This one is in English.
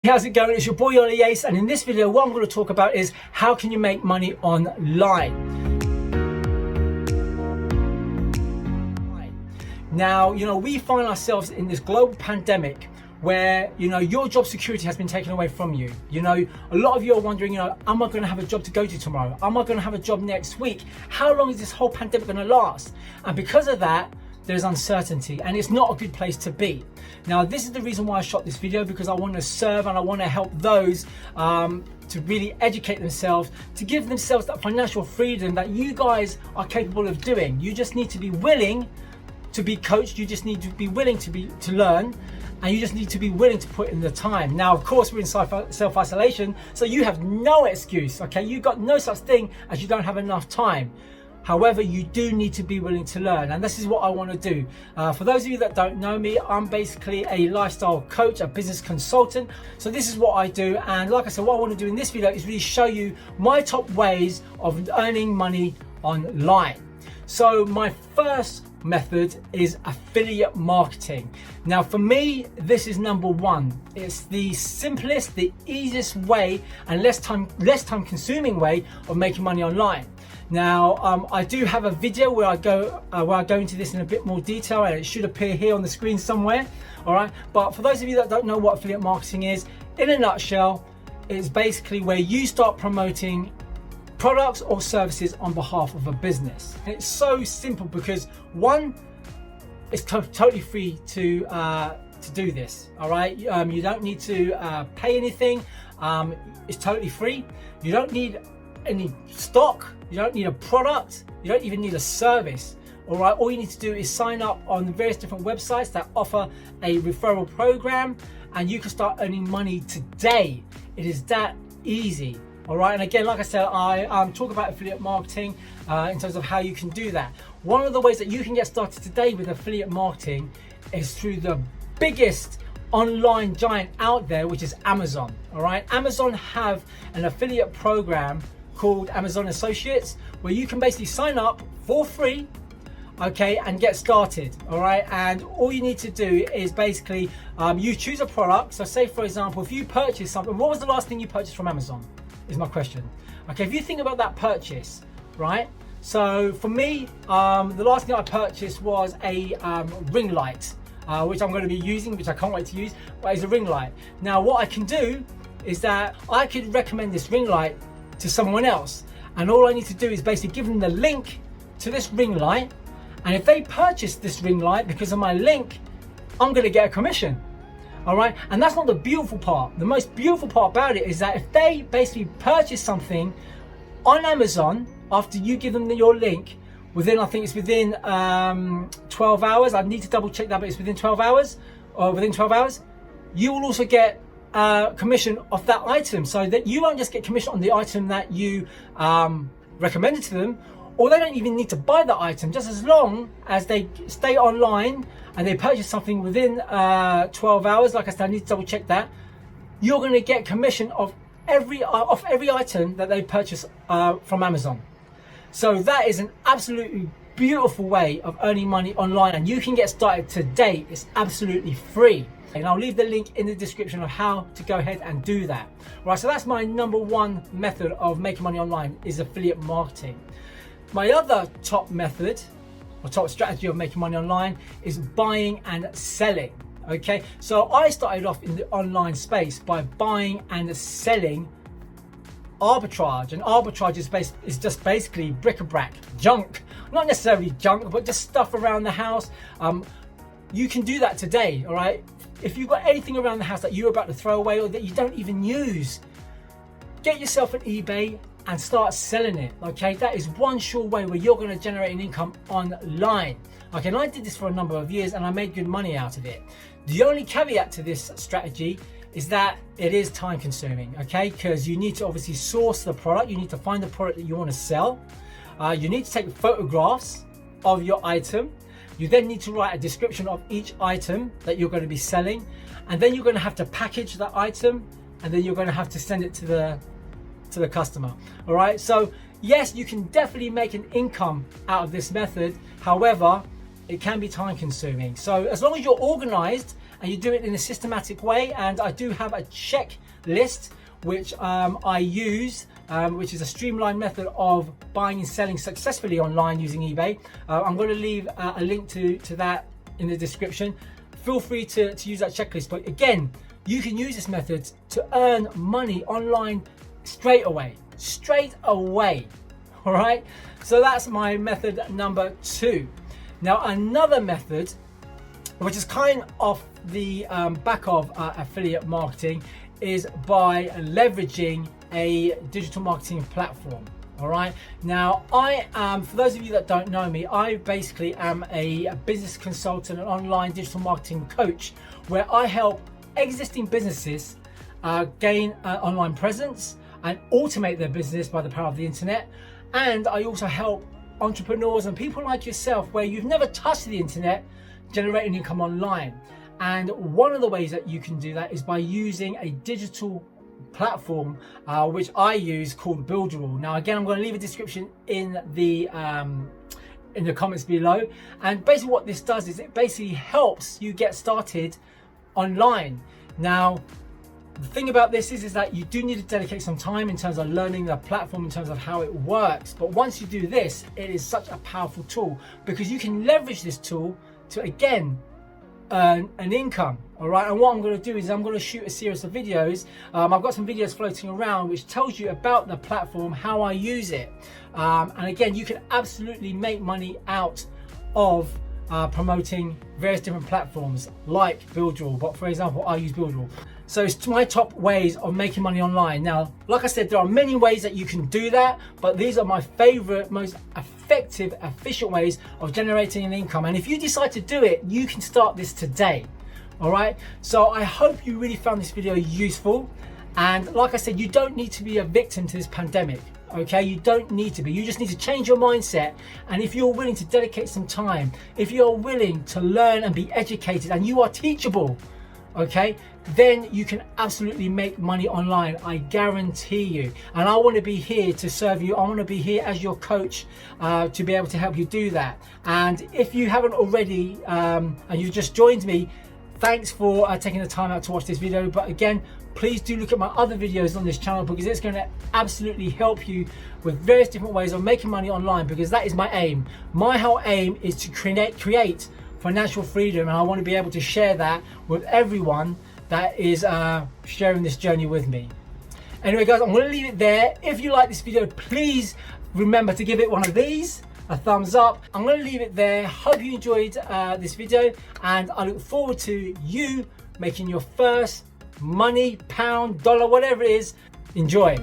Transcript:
How's it going? It's your boy Ollie Ace, and in this video what I'm going to talk about is how can you make money online. Now, we find ourselves in this global pandemic where, your job security has been taken away from you. A lot of you are wondering, am I going to have a job to go to tomorrow? Am I going to have a job next week? How long is this whole pandemic going to last? And because of that, there's uncertainty, and it's not a good place to be. Now, this is the reason why I shot this video, because I want to serve and I want to help those to really educate themselves, to give themselves that financial freedom that you guys are capable of doing. You just need to be willing to be coached. You just need to be willing to learn, and you just need to be willing to put in the time. Now, of course, we're in self-isolation, so you have no excuse, okay? You've got no such thing as you don't have enough time. However, you do need to be willing to learn, and this is what I want to do. For those of you that don't know me, I'm basically a lifestyle coach, a business consultant. So this is what I do, and like I said, what I want to do in this video is really show you my top ways of earning money online. So my first method is affiliate marketing. Now, for me, this is number one. It's the simplest, the easiest way, and less time consuming way of making money online. Now, I do have a video where I go into this in a bit more detail, and it should appear here on the screen somewhere. All right, but for those of you that don't know what affiliate marketing is, in a nutshell, it's basically where you start promoting products or services on behalf of a business. And it's so simple because one, it's totally free to do this. All right, you don't need to pay anything. It's totally free. You don't need any stock, you don't need a product, you don't even need a service. All right, all you need to do is sign up on various different websites that offer a referral program, and you can start earning money today. It is that easy. All right, and again, like I said, I talk about affiliate marketing in terms of how you can do that. One of the ways that you can get started today with affiliate marketing is through the biggest online giant out there, which is Amazon. All right, Amazon have an affiliate program called Amazon Associates, where you can basically sign up for free, okay, and get started. All right, and all you need to do is basically you choose a product. So say, for example, if you purchase something, what was the last thing you purchased from Amazon is my question. Okay, if you think about that purchase, right? So for me, the last thing I purchased was a ring light, which I'm going to be using, which I can't wait to use, but it's a ring light. Now, what I can do is that I could recommend this ring light to someone else, and all I need to do is basically give them the link to this ring light, and if they purchase this ring light because of my link, I'm going to get a commission. All right, and that's not the beautiful part. The most beautiful part about it is that if they basically purchase something on Amazon after you give them your link, I think it's within 12 hours. I need to double check that, but it's within 12 hours, or within 12 hours, you will also get commission off that item. So that you won't just get commission on the item that you recommended to them, or they don't even need to buy the item. Just as long as they stay online and they purchase something within 12 hours, like I said, I need to double check that, you're going to get commission of every item that they purchase from Amazon. So that is an absolutely beautiful way of earning money online, and you can get started today. It's absolutely free. And I'll leave the link in the description of how to go ahead and do that. Right, so that's my number one method of making money online, is affiliate marketing. My other top method, or top strategy of making money online, is buying and selling. Okay, so I started off in the online space by buying and selling arbitrage, and arbitrage is just basically bric-a-brac, junk. Not necessarily junk, but just stuff around the house. You can do that today. All right, if you've got anything around the house that you're about to throw away or that you don't even use, get yourself an eBay and start selling it. Okay, that is one sure way where you're going to generate an income online. Okay, and I did this for a number of years and I made good money out of it. The only caveat to this strategy is that it is time consuming, okay, because you need to obviously source the product. You need to find the product that you want to sell. You need to take photographs of your item. You then need to write a description of each item that you're going to be selling, and then you're going to have to package that item, and then you're going to have to send it to the customer. All right, so yes, you can definitely make an income out of this method. However, it can be time consuming. So as long as you're organized and you do it in a systematic way. And I do have a checklist which I use, which is a streamlined method of buying and selling successfully online using eBay. I'm going to leave a link to that in the description. Feel free to use that checklist. But again, you can use this method to earn money online straight away. All right, so that's my method number 2. Now another method, which is kind of the back of affiliate marketing, is by leveraging a digital marketing platform. All right, now I am, for those of you that don't know me, I basically am a business consultant and online digital marketing coach, where I help existing businesses gain online presence and automate their business by the power of the internet. And I also help entrepreneurs and people like yourself, where you've never touched the internet, generate an income online. And one of the ways that you can do that is by using a digital platform which I use, called Builderall. Now again, I'm going to leave a description in the comments below. And basically what this does is it basically helps you get started online. Now the thing about this is that you do need to dedicate some time in terms of learning the platform, in terms of how it works. But once you do this, it is such a powerful tool, because you can leverage this tool to, again, earn an income. All right, and what I'm going to do is I'm going to shoot a series of videos. I've got some videos floating around which tells you about the platform, how I use it. And again, you can absolutely make money out of promoting various different platforms like Builderall. But for example, I use Builderall. So it's my top ways of making money online. Now, like I said, there are many ways that you can do that, but these are my favorite, most effective, efficient ways of generating an income. And if you decide to do it, you can start this today. All right. So I hope you really found this video useful. And like I said, you don't need to be a victim to this pandemic. Okay, you don't need to be. You just need to change your mindset. And if you're willing to dedicate some time, if you're willing to learn and be educated, and you are teachable, okay, then you can absolutely make money online. I guarantee you. And I want to be here to serve you. I want to be here as your coach to be able to help you do that. And if you haven't already and you've just joined me, thanks for taking the time out to watch this video. But again, please do look at my other videos on this channel, because it's going to absolutely help you with various different ways of making money online, because that is my aim. My whole aim is to create financial freedom, and I want to be able to share that with everyone that is sharing this journey with me. Anyway guys, I'm going to leave it there. If you like this video, please remember to give it one of these, a thumbs up. I'm going to leave it there. Hope you enjoyed this video, and I look forward to you making your first money, pound, dollar, whatever it is. Enjoy.